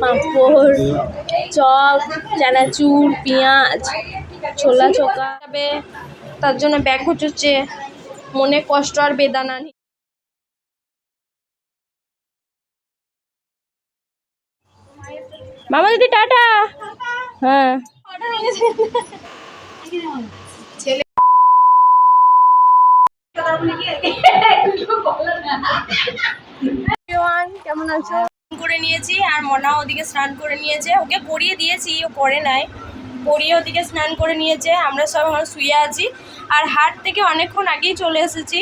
পাঁপড়, chop, চানাচুর, পেঁয়াজ, ছোলা চোখা যাবে, তার জন্য ব্যাগ হচ্ছে মনে কষ্ট আর বেদনা নেই। মামা দিদি টাটা। হ্যাঁ কেমন আছো? করে নিয়েছি আর মনা ওদিকে স্নান করে নিয়েছে, ওকে পরিয়ে দিয়েছি, ও করে নাই, পরিয়ে ওদিকে স্নান করে নিয়েছে। আমরা সব এখন শুয়ে আছি আর হাট থেকে অনেকক্ষণ আগেই চলে এসেছি।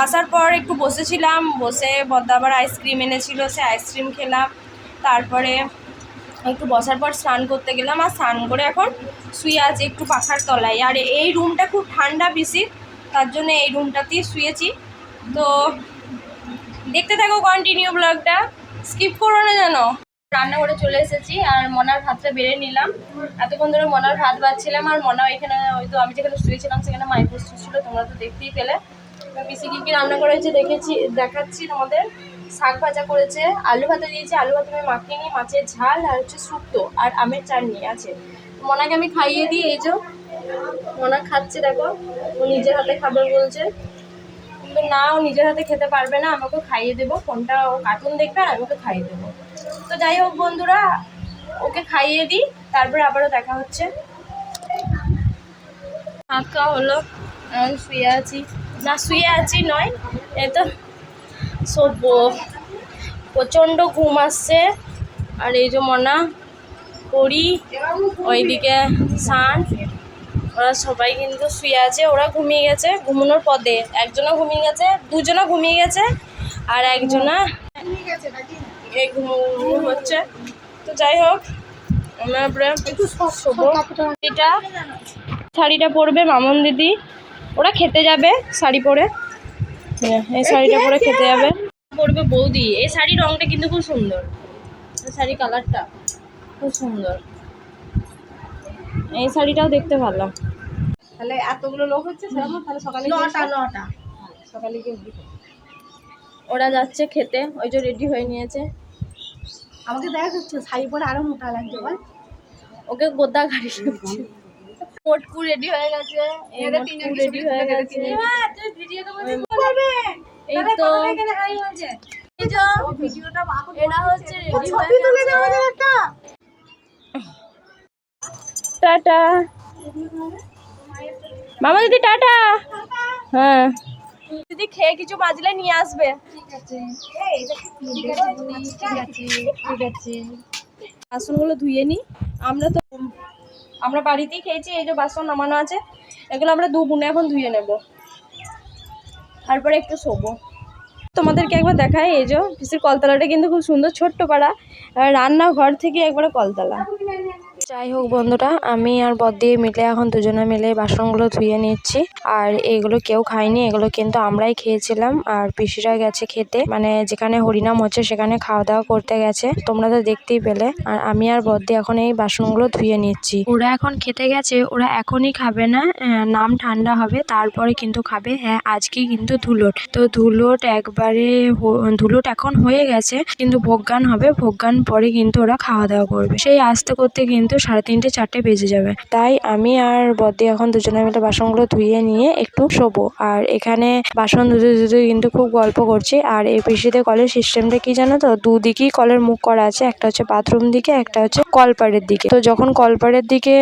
আসার পর একটু বসেছিলাম, বসে বদ্দা আবার আইসক্রিম এনেছিল, সে আইসক্রিম খেলাম। তারপরে একটু বসার পর স্নান করতে গেলাম আর স্নান করে এখন শুয়ে আছি একটু পাখার তলায়। আর এই রুমটা খুব ঠান্ডা বেশি, তার জন্য এই রুমটাতেই শুয়েছি। তো দেখতে থাকো কন্টিনিউ ব্লগটা, স্কিপ করো না যেন। রান্নাঘরে চলে এসেছি আর মনার ভাতটা বেড়ে নিলাম। এতক্ষণ ধরে মনার ভাত বাড়ছিলাম আর মনা এখানে হয়তো আমি যেখানে শুয়েছিলাম সেখানে মাইক্রোস্ট ছিল, তোমরা তো দেখতেই পেলে। পিসি কী রান্না করেছে দেখাচ্ছি তোমাদের। শাক ভাজা করেছে, আলু ভাজা দিয়েছে, আলু ভাজা আমি মাখিয়ে নিই, মাছের ঝাল আর হচ্ছে শুক্তো আর আমের চাটনি আছে। মনাকে আমি খাইয়ে দিই, এই যে মনা খাচ্ছে দেখো, ও নিজের হাতে খাবে বলছে, কিন্তু না ও নিজের হাতে খেতে পারবে না, আমাকে খাইয়ে দেবো, ফোনটা ও কার্টুন দেখবে আর আমি ওকে খাইয়ে দেবো। তো যাই হোক বন্ধুরা, ওকে খাইয়ে দিই, তারপরে আবারও দেখা হচ্ছে। ভাত খাওয়া হলো, শুয়ে আছি, না শুয়ে আছি নয়, এই তো সব প্রচণ্ড ঘুম আসছে। আর এই যে মনা, পরি, ওইদিকে শান, ওরা সবাই কিন্তু শুয়ে আছে। ওরা ঘুমিয়ে গেছে, ঘুমানোর পদে একজনও ঘুমিয়ে গেছে, দুজনও ঘুমিয়ে গেছে আর একজনা এই ঘুম হচ্ছে। তো যাই হোক, আমরা একটু এটা শাড়িটা পরবে মামন দিদি, ওরা খেতে যাবে শাড়ি পরে, এই শাড়িটা পরে খেতে যাবে, পরবে বৌদি। এই শাড়ির রঙটা কিন্তু খুব সুন্দর, শাড়ি কালারটা খুব সুন্দর, এই শাড়িটাও দেখতে ভালো। তাহলে এতগুলো লোক হচ্ছে সেরকম, তাহলে সকালে 9টা সকালে গিয়ে ওরা যাচ্ছে খেতে, ওই যে রেডি হয়ে নিয়েছে। আমাকে দেখা যাচ্ছে শাড়ি পরে আরো মোটা লাগছে, বল ওকে গোদা গাড়ি লাগছে। মোটকু রেডি হয়ে গেছে, রেডি হয়ে গেছে, এই তো এরা হচ্ছে রেডি হয়ে গেছে। টাটা মামা দিদি টাটা। হ্যাঁ দিদি খেয়ে কিছু বাজলে নিয়ে আসবে। বাসনগুলো ধুয়ে নিই, আমরা বাড়িতেই খেয়েছি, এই যে বাসন নামানো আছে, এগুলো আমরা দু বোনে এখন ধুয়ে নেব, তারপরে একটু শোবো। তোমাদেরকে একবার দেখাই, এই যে পিসির কলতলাটা কিন্তু খুব সুন্দর, ছোট্ট পাড়া, রান্নাঘর থেকে একবারে কলতলা। যাই হোক বন্ধুরা, আমি আর বদ্দি মিলে এখন দুজনে মিলে বাসনগুলো ধুয়ে নিচ্ছি। আর এইগুলো কেউ খায়নি, এগুলো কিন্তু আমরাই খেয়েছিলাম। আর পিসিরা গেছে খেতে, মানে যেখানে হরিনাম হচ্ছে সেখানে খাওয়া দাওয়া করতে গেছে, তোমরা তো দেখতেই পেলে। আর আমি আর বদ্দি এখন এই বাসনগুলো ধুয়ে নিচ্ছি। ওরা এখন খেতে গেছে, ওরা এখনই খাবে না, নাম ঠান্ডা হবে তারপরে কিন্তু খাবে। হ্যাঁ আজকে কিন্তু ধুলোট, তো ধুলোট একবারে ধুলোট এখন হয়ে গেছে, কিন্তু ভোগগান হবে, ভোগগান পরে কিন্তু ওরা খাওয়া দাওয়া করবে। সেই আসতে করতে কিন্তু 3:30 4টে বেজে যাবে। তাই আমি আর বদ্দি এখন দুজনে মিলে বাসনগুলো ধুয়ে নিয়ে একটু শোবো। আর এখানে বাসন ধুতে ধুতে কিন্তু খুব গল্প করছি। আর এই পিসিতে কলের সিস্টেমটা কি জানো তো, দুদিকেই কলের মুখ করা আছে, একটা হচ্ছে বাথরুম দিকে, একটা হচ্ছে কলপাড়ের দিকে। তো যখন কলপাড়ের দিকে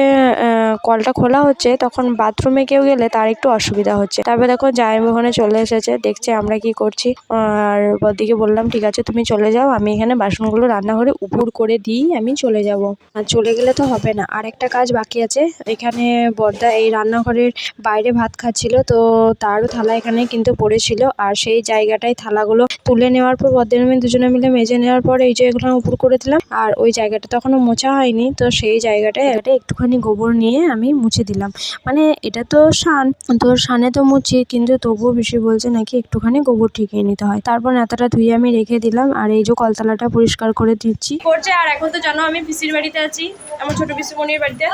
কলটা খোলা হচ্ছে, তখন বাথরুমে কেউ গেলে তার একটু অসুবিধা হচ্ছে। তারপরে দেখো জামাইবাবু ওখানে চলে এসেছে, দেখছে আমরা কি করছি। আর বদ্দিকে বললাম ঠিক আছে তুমি চলে যাও, আমি এখানে বাসনগুলো রান্নাঘরে উপর করে দিই, আমি চলে যাব। আর চলে গেলে তো হবে না, আর একটা কাজ বাকি আছে। এখানে বড়দা এই রান্নাঘরের বাইরে ভাত খাচ্ছিল, তো তারও থালা এখানে কিন্তু পড়েছিল। আর সেই জায়গাটায় থালাগুলো তুলে নেওয়ার পর বদ্দি আমি দুজনে মিলে মেজে নেওয়ার পর এই যে এগুলো উপর করে দিলাম। আর ওই জায়গাটা তো এখনো মোছা হয়নি, তো সেই জায়গাটায় একটুখানি গোবর নিয়ে আমি মুছে দিলাম। মানে এটা তো শান, তো শানে তো মুছি, কিন্তু তবুও বেশি বলছে নাকি একটুখানি গোবর ঠিকিয়ে নিতে হয়। তারপর নেতাটা ধুয়ে আমি রেখে দিলাম। আর এই যে কলতলাটা পরিষ্কার করে দিচ্ছি করছে। আর এখন তো জানো আমি পিসির বাড়িতে আছি, আমার ছোট পিসিমণির বাড়িতে।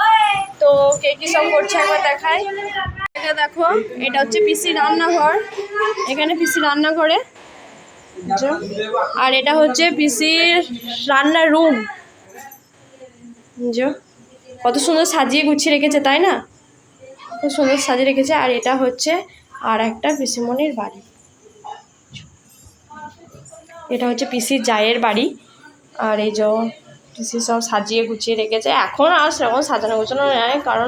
তো কে কি সব করছে একবার দেখাই। দেখো এটা হচ্ছে পিসি রান্নাঘর, এখানে পিসি রান্না করে, আর এটা হচ্ছে পিসির রান্নার রুম। কত সুন্দর সাজিয়ে গুছিয়ে রেখেছে, তাই না? খুব সুন্দর সাজিয়ে রেখেছে। আর এটা হচ্ছে আর একটা পিসিমণির বাড়ি। এটা হচ্ছে পিসির জায়ের বাড়ি। আর এই যে পিসি সব সাজিয়ে গুছিয়ে রেখেছে। এখন আর সেরকম সাজানো গোছানো নেয়, কারণ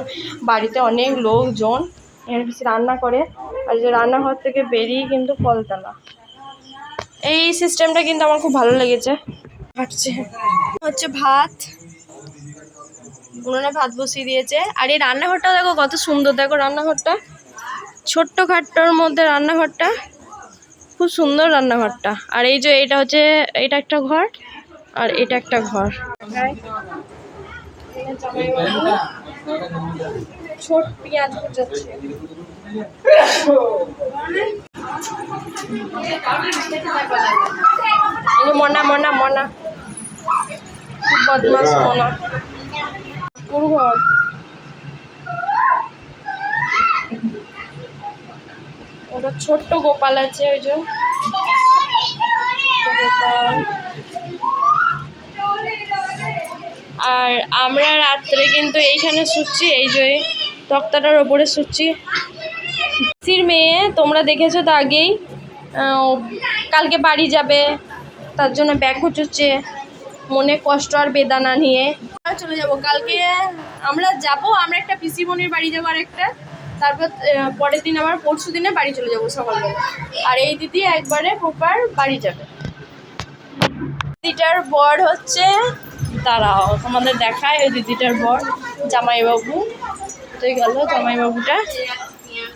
বাড়িতে অনেক লোকজন। এখানে পিসি রান্না করে। আর যে রান্নাঘর থেকে বেরিয়ে কিন্তু কলতলা। এই সিস্টেমটা কিন্তু আমার খুব ভালো লেগেছে। হচ্ছে ভাত, উনুনে ভাত বসিয়ে দিয়েছে। আর এই রান্নাঘরটা দেখো কত সুন্দর, দেখো রান্নাঘরটা ছোট্ট খাট্টোর মধ্যে রান্নাঘরটা খুব সুন্দর রান্নাঘরটা। আর এই যে এটা হচ্ছে, এটা একটা ঘর আর এটা একটা ঘর। ছোট পেঁয়াজ কুচাচ্ছে। মনা মনা মনা খুব বদমাস মনা। পুরো ঘর ওটা ছোট্ট গোপাল আছে, ওই যে আর আমরা রাত্রে কিন্তু এইখানে শুচ্ছি, এই যে তক্তাটার ওপরে শুচ্ছি। পিসির মেয়ে তোমরা দেখেছো তো আগেই, কালকে বাড়ি যাবে, তার জন্য ব্যাগ গুছোচ্ছে মনে কষ্ট আর বেদনা নিয়ে। চলে যাব কালকে, আমরা একটা পিসিমণির বাড়ি যাবো, আর একটা তারপর পরের দিন আবার পরশু দিনে বাড়ি চলে যাবো সকালবেলা। আর এই দিদি একবারে প্রপার বাড়ি যাবে। দিদিটার বর হচ্ছে, দাঁড়াও তোমাদের দেখায়, ওই দিদিটার বর জামাইবাবু। কোথায় গেল জামাইবাবুটা,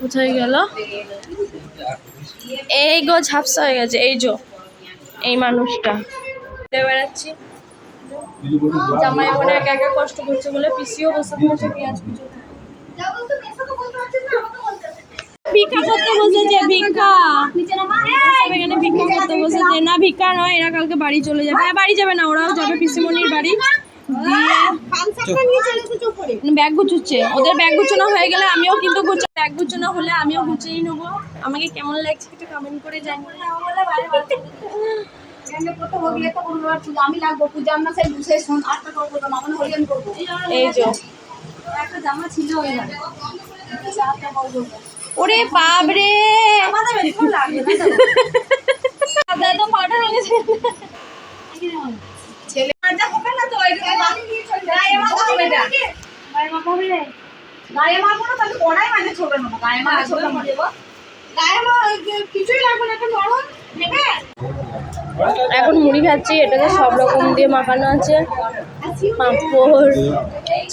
কোথায় গেল? এই গো ঝাপসা হয়ে গেছে। এই যে এই মানুষটা বেড়াচ্ছি, জামাইবাবু একা একা কষ্ট করছে বলে পিসিও বসে বসে পেঁয়াজ কুচো ভিক্ষা করতে বসেছে। ভিক্ষা এখানে ভিক্ষা করতে বসেছে। না ভিক্ষা নয়, এরা কালকে বাড়ি চলে যাবে। হ্যাঁ বাড়ি যাবে না, ওরাও যাবে পিসিমণির বাড়ি। ব্যাগ গুছুচ্ছে, ওদের ব্যাগ গুছানো হয়ে গেলে আমিও কিন্তু ব্যাগ গুছানো হলে আমিও গুছিয়ে নেবো। আমাকে কেমন লাগছে একটু কমেন্ট করে জানি। এই যে ওরে বাবরে তো পাউডার হয়ে গেছে। এখন মুড়ি খাচ্ছি, এটাতে সব রকম দিয়ে মাখানো আছে, পাঁপড়,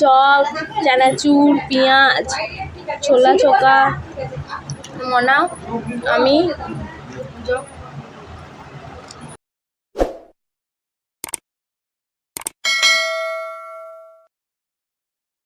চপ, চানাচুর, পেঁয়াজ, ছোলা চোকা। মনা আমি